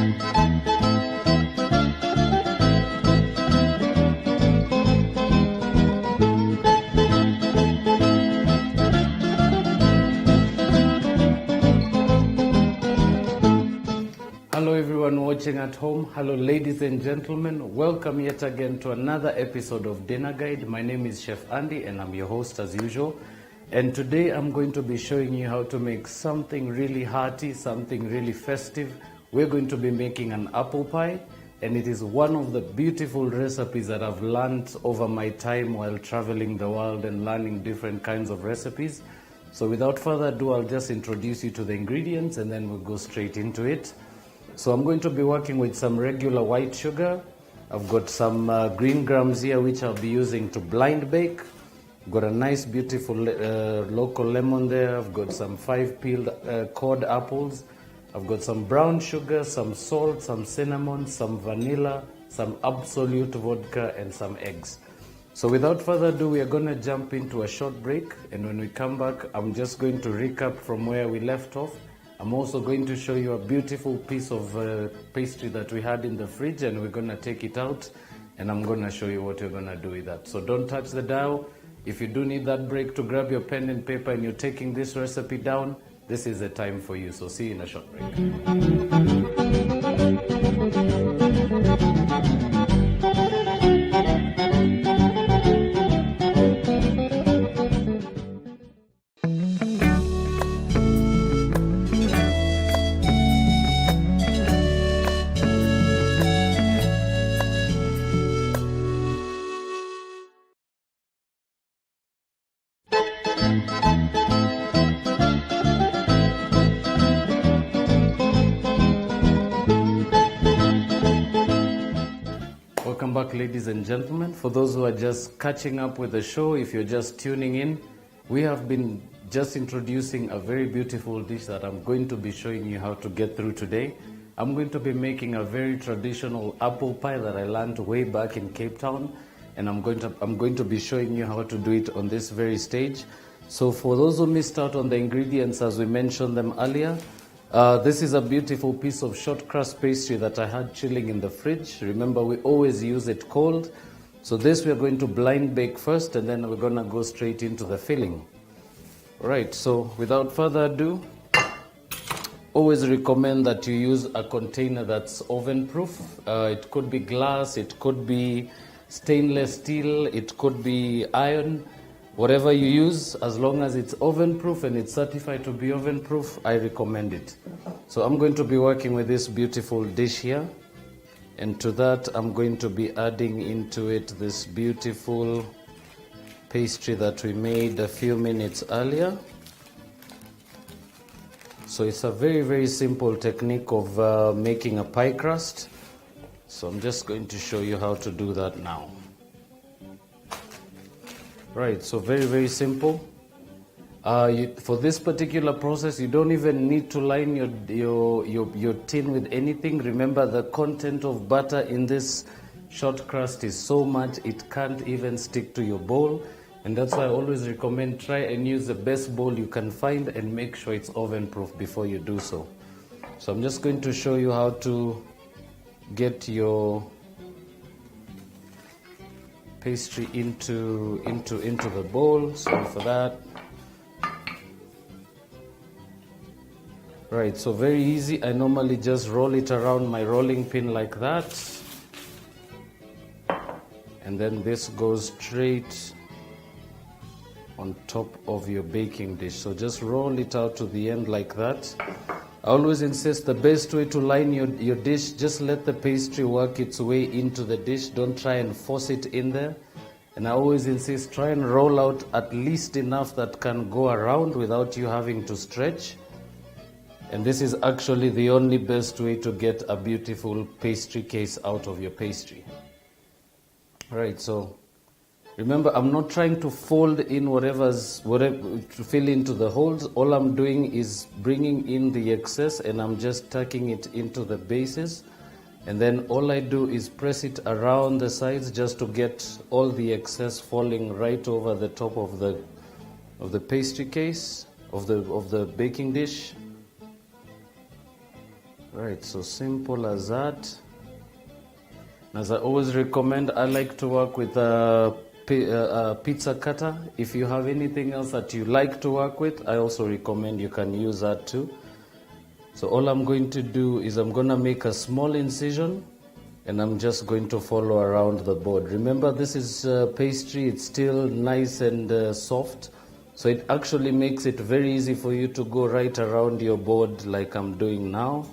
Hello everyone watching at home. Hello ladies and gentlemen. Welcome yet again to another episode of Dinner Guide. My name is Chef Andy and I'm your host as usual. And today I'm going to be showing you how to make something really hearty, something really festive. We're going to be making an apple pie, and it is one of the beautiful recipes that I've learned over my time while traveling the world and learning different kinds of recipes. So without further ado, I'll just introduce you to the ingredients and then we'll go straight into it. So I'm going to be working with some regular white sugar. I've got some green grams here which I'll be using to blind bake. I've got a nice beautiful local lemon there. I've got some 5 peeled cord apples. I've got some brown sugar, some salt, some cinnamon, some vanilla, some absolute vodka and some eggs. So without further ado, we are going to jump into a short break, and when we come back, I'm just going to recap from where we left off. I'm also going to show you a beautiful piece of pastry that we had in the fridge, and we're going to take it out and I'm going to show you what you're going to do with that. So don't touch the dial. If you do need that break to grab your pen and paper and you're taking this recipe down, this is the time for you. So see you in a short break. Welcome back, ladies and gentlemen. For those who are just catching up with the show, if you're just tuning in, we have been just introducing a very beautiful dish that I'm going to be showing you how to get through today. I'm going to be making a very traditional apple pie that I learned way back in Cape Town, and I'm going to be showing you how to do it on this very stage. So for those who missed out on the ingredients as we mentioned them earlier, this is a beautiful piece of short crust pastry that I had chilling in the fridge. Remember, we always use it cold. So this we're going to blind bake first, and then we're going to go straight into the filling. All right, so without further ado, always recommend that you use a container that's oven proof. It could be glass, it could be stainless steel, it could be iron. Whatever you use, as long as it's oven proof and it's certified to be oven proof, I recommend it. So I'm going to be working with this beautiful dish here, and to that I'm going to be adding into it this beautiful pastry that we made a few minutes earlier. So it's a very, very simple technique of making a pie crust. So I'm just going to show you how to do that now. Right, so very, very simple. For this particular process, you don't even need to line your tin with anything. Remember, the content of butter in this short crust is so much it can't even stick to your bowl. And that's why I always recommend try and use the best bowl you can find and make sure it's oven proof before you do so. So I'm just going to show you how to get your pastry into the bowl. Sorry for that. Right, so very easy. I normally just roll it around my rolling pin like that, and then this goes straight on top of your baking dish. So just roll it out to the end like that. I always insist the best way to line your dish, just let the pastry work its way into the dish. Don't try and force it in there. And I always insist, try and roll out at least enough that can go around without you having to stretch. And this is actually the only best way to get a beautiful pastry case out of your pastry. All right, so remember, I'm not trying to fold in whatever to fill into the holes. All I'm doing is bringing in the excess and I'm just tucking it into the bases. And then all I do is press it around the sides just to get all the excess falling right over the top of the pastry case, of the baking dish. Right, so simple as that. As I always recommend, I like to work with a pizza cutter. If you have anything else that you like to work with, I also recommend you can use that too. So all I'm going to do is I'm going to make a small incision and I'm just going to follow around the board. Remember, this is pastry, it's still nice and soft. So it actually makes it very easy for you to go right around your board like I'm doing now.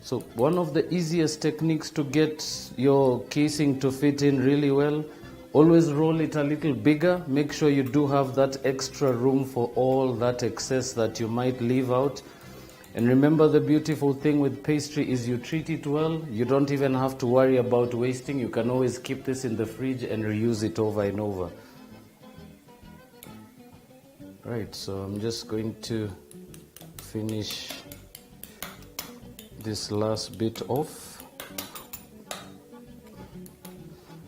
So one of the easiest techniques to get your casing to fit in really well, always roll it a little bigger. Make sure you do have that extra room for all that excess that you might leave out. And remember, the beautiful thing with pastry is you treat it well. You don't even have to worry about wasting. You can always keep this in the fridge and reuse it over and over. Right, so I'm just going to finish this last bit off.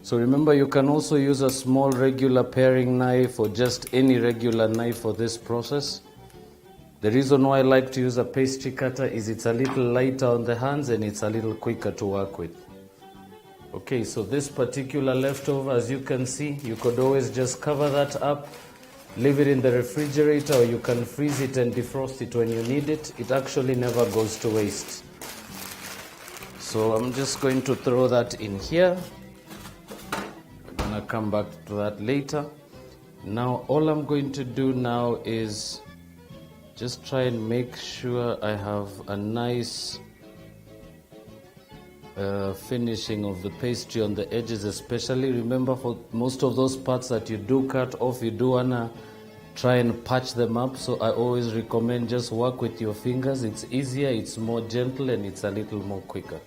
So remember, you can also use a small regular paring knife or just any regular knife for this process. The reason why I like to use a pastry cutter is it's a little lighter on the hands and it's a little quicker to work with. Okay, so this particular leftover, as you can see, you could always just cover that up, leave it in the refrigerator, or you can freeze it and defrost it when you need it. It actually never goes to waste. So I'm just going to throw that in here. I'm gonna come back to that later. Now all I'm going to do now is just try and make sure I have a nice finishing of the pastry on the edges especially. Remember, for most of those parts that you do cut off, you do wanna try and patch them up. So I always recommend just work with your fingers. It's easier, it's more gentle, and it's a little more quicker.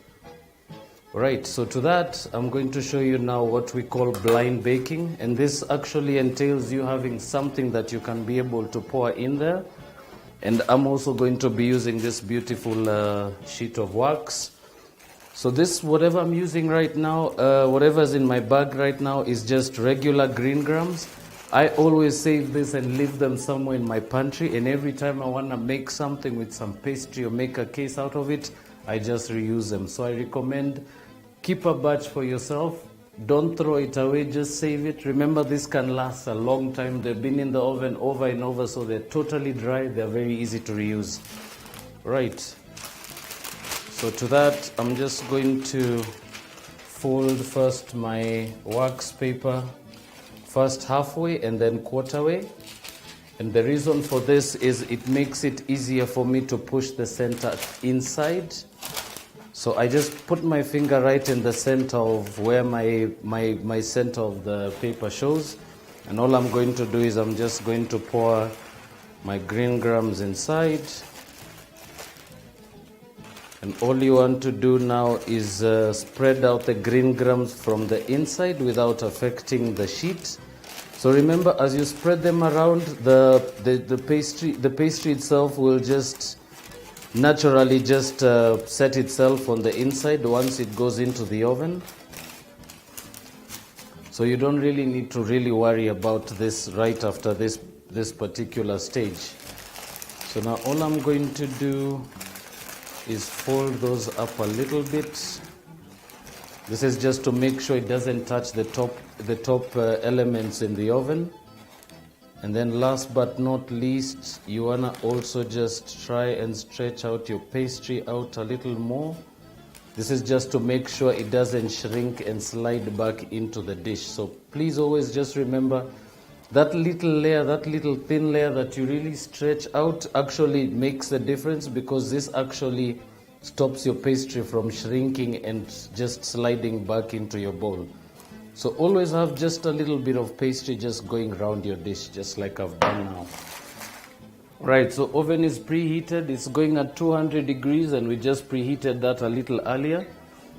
Right, so to that, I'm going to show you now what we call blind baking. And this actually entails you having something that you can be able to pour in there. And I'm also going to be using this beautiful sheet of wax. So this, whatever I'm using right now, whatever's in my bag right now is just regular green grams. I always save this and leave them somewhere in my pantry. And every time I want to make something with some pastry or make a case out of it, I just reuse them. So I recommend keep a batch for yourself. Don't throw it away, just save it. Remember, this can last a long time. They've been in the oven over and over, so they're totally dry. They're very easy to reuse. Right. So to that, I'm just going to fold first my wax paper, first halfway and then quarter way. And the reason for this is it makes it easier for me to push the center inside. So I just put my finger right in the center of where my center of the paper shows. And all I'm going to do is I'm just going to pour my green grams inside. And all you want to do now is spread out the green grams from the inside without affecting the sheet. So remember, as you spread them around, the pastry itself will just naturally just set itself on the inside once it goes into the oven. So you don't really need to really worry about this right after this particular stage. So now all I'm going to do is fold those up a little bit. This is just to make sure it doesn't touch the top elements in the oven. And then last but not least, you wanna also just try and stretch out your pastry out a little more. This is just to make sure it doesn't shrink and slide back into the dish. So please always just remember that little layer, that little thin layer that you really stretch out actually makes a difference, because this actually stops your pastry from shrinking and just sliding back into your bowl. So always have just a little bit of pastry just going around your dish, just like I've done now. Right, so oven is preheated. It's going at 200 degrees and we just preheated that a little earlier.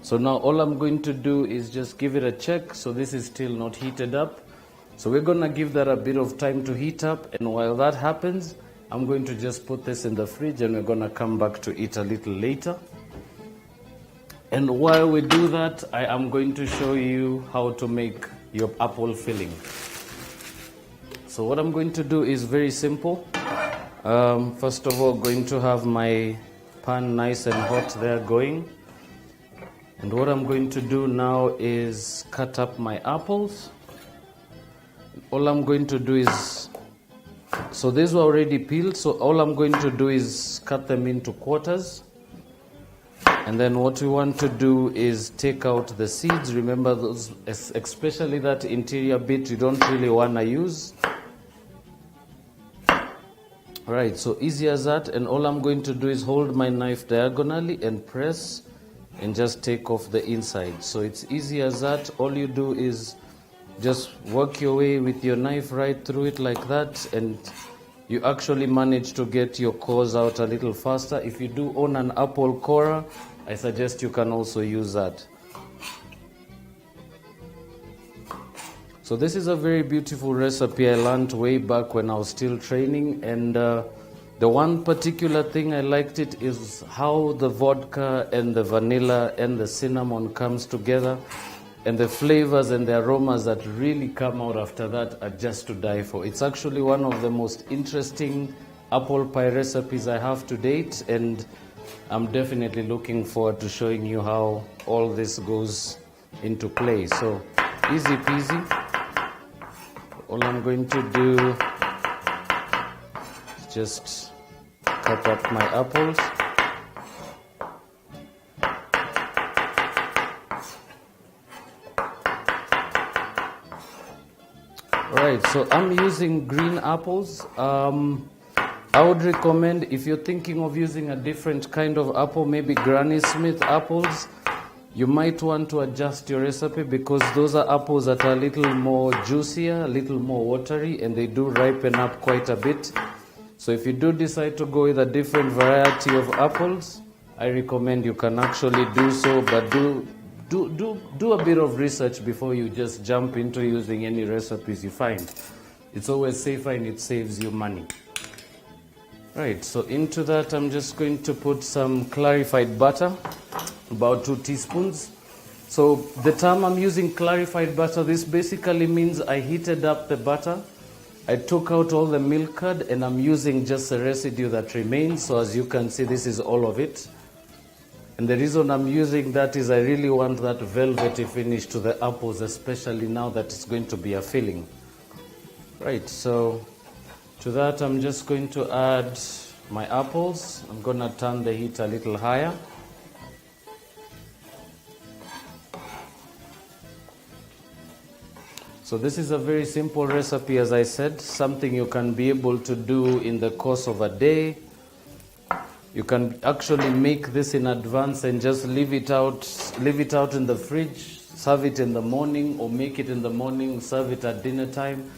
So now all I'm going to do is just give it a check. So this is still not heated up. So we're going to give that a bit of time to heat up. And while that happens, I'm going to just put this in the fridge and we're going to come back to it a little later. And while we do that, I am going to show you how to make your apple filling. So what I'm going to do is very simple. First of all, going to have my pan nice and hot there going. And what I'm going to do now is cut up my apples. All I'm going to do is, so these were already peeled, so all I'm going to do is cut them into quarters. And then what we want to do is take out the seeds. Remember those, especially that interior bit, you don't really want to use. Right, so easy as that. And all I'm going to do is hold my knife diagonally and press and just take off the inside. So it's easy as that. All you do is just work your way with your knife right through it like that, and you actually manage to get your cores out a little faster. If you do own an apple corer, I suggest you can also use that. So this is a very beautiful recipe I learned way back when I was still training, and the one particular thing I liked it is how the vodka and the vanilla and the cinnamon comes together, and the flavors and the aromas that really come out after that are just to die for. It's actually one of the most interesting apple pie recipes I have to date, and I'm definitely looking forward to showing you how all this goes into play. So easy peasy. All I'm going to do is just cut up my apples. Alright, so I'm using green apples. I would recommend, if you're thinking of using a different kind of apple, maybe Granny Smith apples, you might want to adjust your recipe, because those are apples that are a little more juicier, a little more watery, and they do ripen up quite a bit. So if you do decide to go with a different variety of apples, I recommend you can actually do so, but do a bit of research before you just jump into using any recipes you find. It's always safer and it saves you money. Right, so into that I'm just going to put some clarified butter, about 2 teaspoons. So the term I'm using clarified butter, this basically means I heated up the butter, I took out all the milk curd, and I'm using just the residue that remains. So as you can see, this is all of it. And the reason I'm using that is I really want that velvety finish to the apples, especially now that it's going to be a filling. Right, so to that I'm just going to add my apples. I'm going to turn the heat a little higher. So this is a very simple recipe, as I said, something you can be able to do in the course of a day. You can actually make this in advance and just leave it out in the fridge, serve it in the morning, or make it in the morning, serve it at dinner time.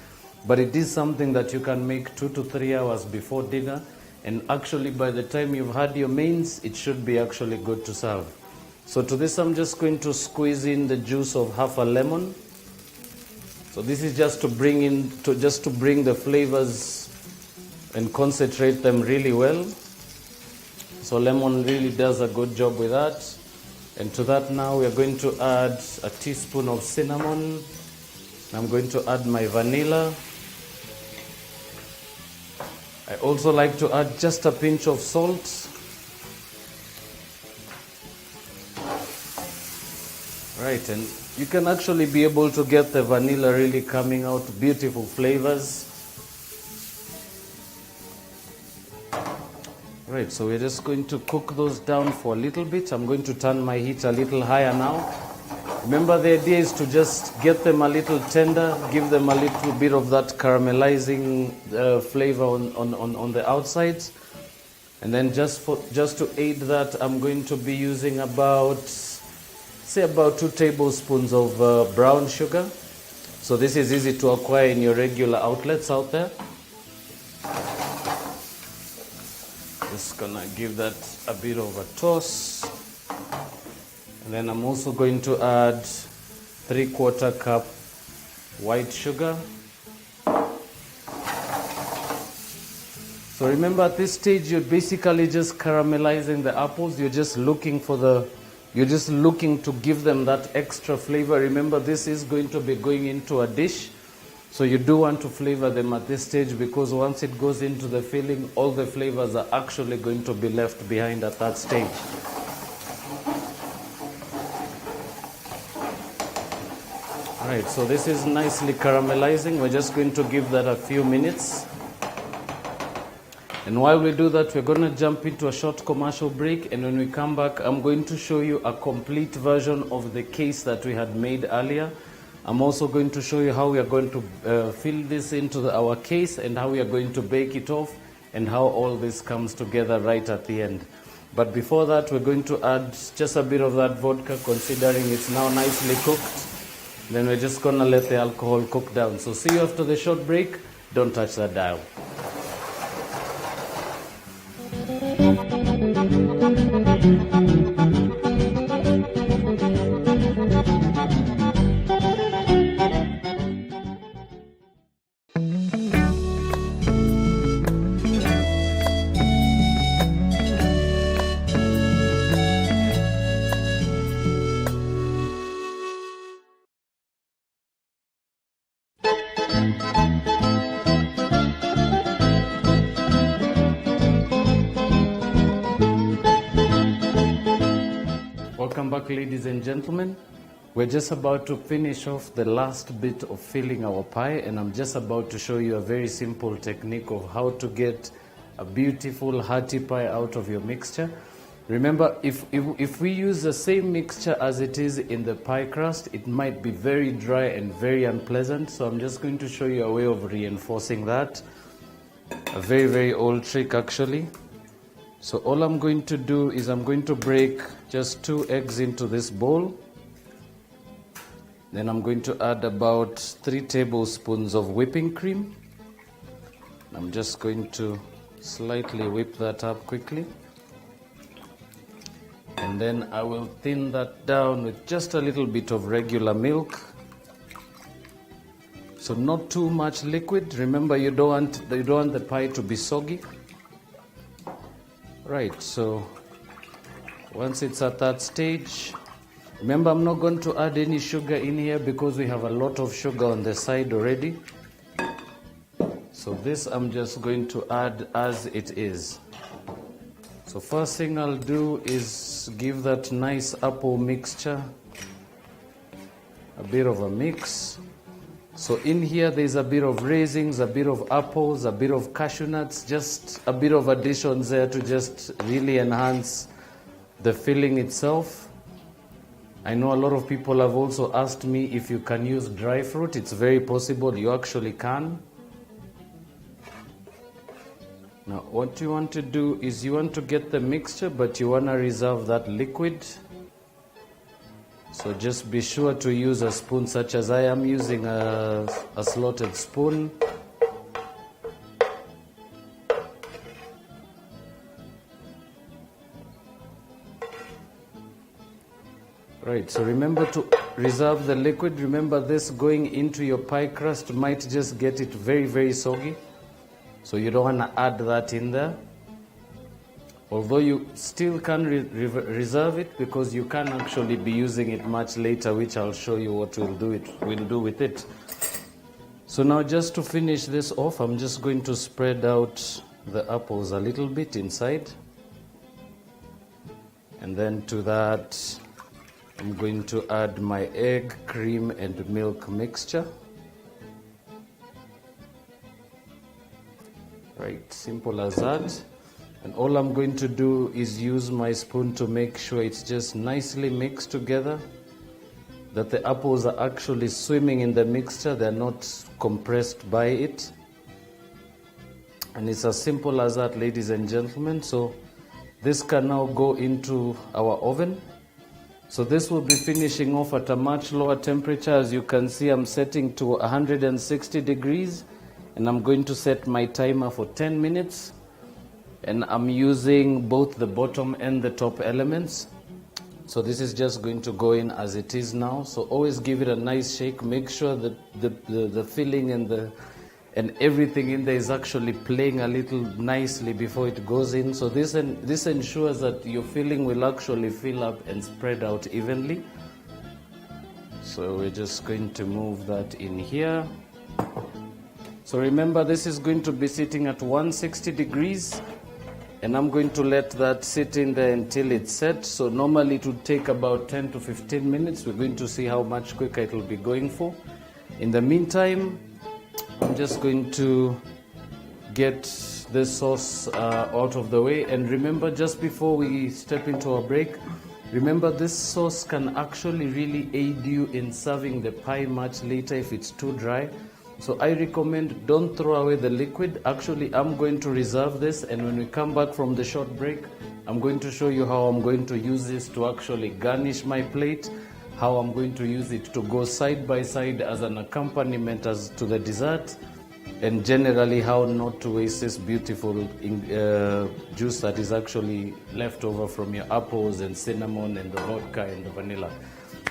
But it is something that you can make 2 to 3 hours before dinner, and actually by the time you've had your mains, it should be actually good to serve. So to this I'm just going to squeeze in the juice of half a lemon. So this is just to bring the flavors and concentrate them really well. So lemon really does a good job with that. And to that now we are going to add a teaspoon of cinnamon. I'm going to add my vanilla. I also like to add just a pinch of salt. Right, and you can actually be able to get the vanilla really coming out, beautiful flavors. Right, so we're just going to cook those down for a little bit. I'm going to turn my heat a little higher now. Remember, the idea is to just get them a little tender, give them a little bit of that caramelizing flavor on the outsides. And then just to aid that, I'm going to be using about 2 tablespoons of brown sugar. So this is easy to acquire in your regular outlets out there. Just gonna give that a bit of a toss. And then I'm also going to add 3/4 cup white sugar. So remember, at this stage you're basically just caramelizing the apples. You're just looking to give them that extra flavor. Remember, this is going to be going into a dish. So you do want to flavor them at this stage, because once it goes into the filling, all the flavors are actually going to be left behind at that stage. Alright, so this is nicely caramelizing. We're just going to give that a few minutes. And while we do that, we're going to jump into a short commercial break, and when we come back, I'm going to show you a complete version of the case that we had made earlier. I'm also going to show you how we are going to fill this into our case, and how we are going to bake it off, and how all this comes together right at the end. But before that, we're going to add just a bit of that vodka, considering it's now nicely cooked. Then we're just going to let the alcohol cook down. So see you after the short break. Don't touch that dial. Welcome back, ladies and gentlemen. We're just about to finish off the last bit of filling our pie, and I'm just about to show you a very simple technique of how to get a beautiful hearty pie out of your mixture. Remember, if we use the same mixture as it is in the pie crust, it might be very dry and very unpleasant. So I'm just going to show you a way of reinforcing that. A very, very old trick, actually. So all I'm going to do is I'm going to break just 2 eggs into this bowl. Then I'm going to add about 3 tablespoons of whipping cream. I'm just going to slightly whip that up quickly. And then I will thin that down with just a little bit of regular milk. So not too much liquid. Remember, you don't want the pie to be soggy. Right, so once it's at that stage, remember, I'm not going to add any sugar in here because we have a lot of sugar on the side already. So this I'm just going to add as it is. So first thing I'll do is give that nice apple mixture a bit of a mix. So in here there's a bit of raisins, a bit of apples, a bit of cashew nuts, just a bit of additions there to just really enhance the filling itself. I know a lot of people have also asked me if you can use dry fruit. It's very possible, you actually can. Now what you want to do is you want to get the mixture, but you want to reserve that liquid. So just be sure to use a spoon such as I am using, a slotted spoon. Right, so remember to reserve the liquid. Remember, this going into your pie crust might just get it very, very soggy. So you don't want to add that in there. Although you still can reserve it, because you can actually be using it much later, which I'll show you what we'll do with it. So now, just to finish this off, I'm just going to spread out the apples a little bit inside. And then to that, I'm going to add my egg, cream, and milk mixture. Right, simple as that. And all I'm going to do is use my spoon to make sure it's just nicely mixed together, that the apples are actually swimming in the mixture, they're not compressed by it. And it's as simple as that, ladies and gentlemen. So this can now go into our oven. So this will be finishing off at a much lower temperature. As you can see, I'm setting to 160 degrees, and I'm going to set my timer for 10 minutes. And I'm using both the bottom and the top elements. So this is just going to go in as it is now. So always give it a nice shake. Make sure that the filling and everything in there is actually playing a little nicely before it goes in. So this ensures that your filling will actually fill up and spread out evenly. So we're just going to move that in here. So remember, this is going to be sitting at 160 degrees, and I'm going to let that sit in there until it's set. So normally it would take about 10 to 15 minutes. We're going to see how much quicker it will be going for. In the meantime, I'm just going to get this sauce out of the way. And remember, just before we step into our break, remember this sauce can actually really aid you in serving the pie much later if it's too dry. So I recommend don't throw away the liquid. Actually, I'm going to reserve this, and when we come back from the short break, I'm going to show you how I'm going to use this to actually garnish my plate, how I'm going to use it to go side by side as an accompaniment as to the dessert, and generally how not to waste this beautiful juice that is actually left over from your apples and cinnamon and the vodka and the vanilla.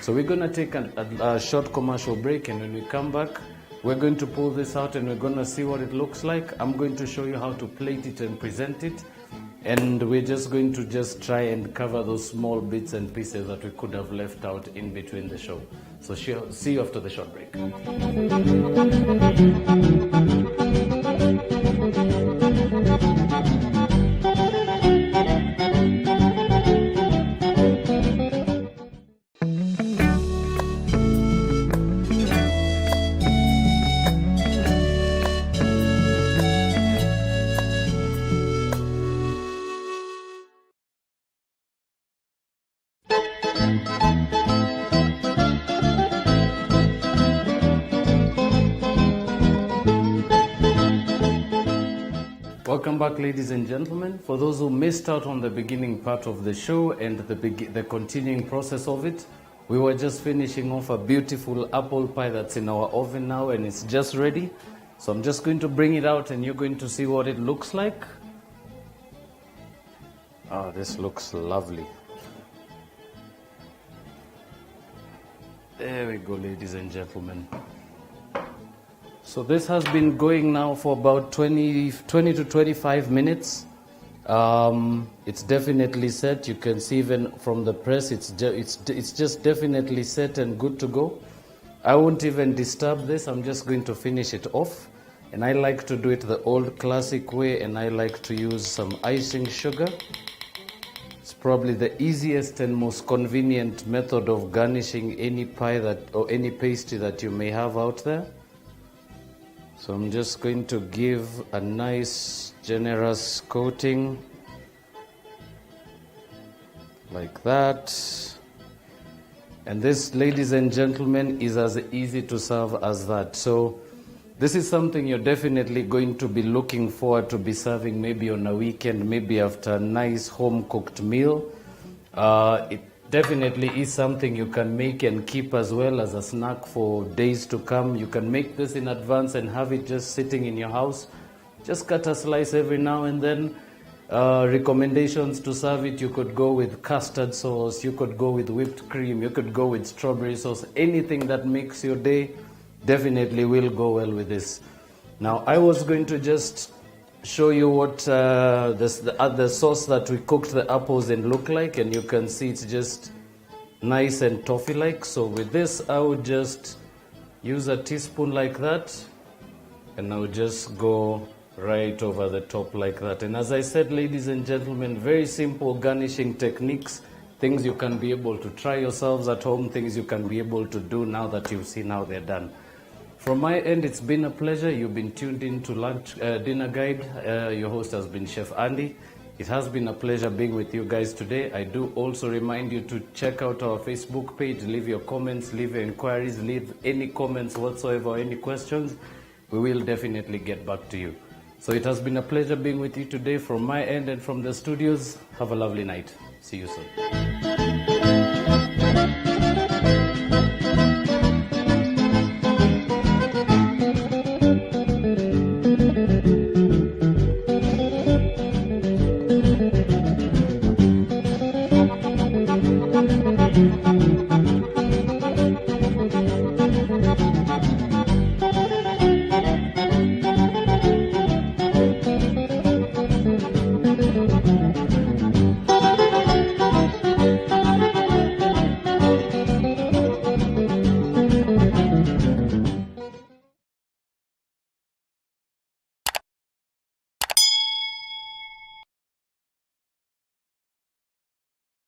So we're going to take a short commercial break, and when we come back, we're going to pull this out and we're going to see what it looks like. I'm going to show you how to plate it and present it, and we're just going to try and cover those small bits and pieces that we could have left out in between the show. So see you after the short break. Welcome back, ladies and gentlemen. For those who missed out on the beginning part of the show and the continuing process of it, we were just finishing off a beautiful apple pie that's in our oven now, and it's just ready. So I'm just going to bring it out and you're going to see what it looks like. Oh, this looks lovely. There we go, ladies and gentlemen. So this has been going now for about 20 to 25 minutes. It's definitely set. You can see even from the press, it's just definitely set and good to go. I won't even disturb this. I'm just going to finish it off. And I like to do it the old classic way, and I like to use some icing sugar. It's probably the easiest and most convenient method of garnishing any pie or any pastry that you may have out there. So I'm just going to give a nice generous coating like that. And this, ladies and gentlemen, is as easy to serve as that. So this is something you're definitely going to be looking forward to be serving maybe on a weekend, maybe after a nice home-cooked meal. It definitely is something you can make and keep as well as a snack for days to come. You can make this in advance and have it just sitting in your house. Just cut a slice every now and then. Recommendations to serve it: you could go with custard sauce, you could go with whipped cream, you could go with strawberry sauce. Anything that makes your day definitely will go well with this. Now I was going to just show you what the sauce that we cooked the apples in look like, and you can see it's just nice and toffee like. So with this I would just use a teaspoon like that, and I would just go right over the top like that. And as I said, ladies and gentlemen, very simple garnishing techniques, things you can be able to try yourselves at home, things you can be able to do now that you've seen how they're done. From my end, it's been a pleasure. You've been tuned in to Dinner Guide. Your host has been Chef Andy. It has been a pleasure being with you guys today. I do also remind you to check out our Facebook page, leave your comments, leave your inquiries, leave any comments whatsoever, any questions. We will definitely get back to you. So it has been a pleasure being with you today from my end and from the studios. Have a lovely night. See you soon.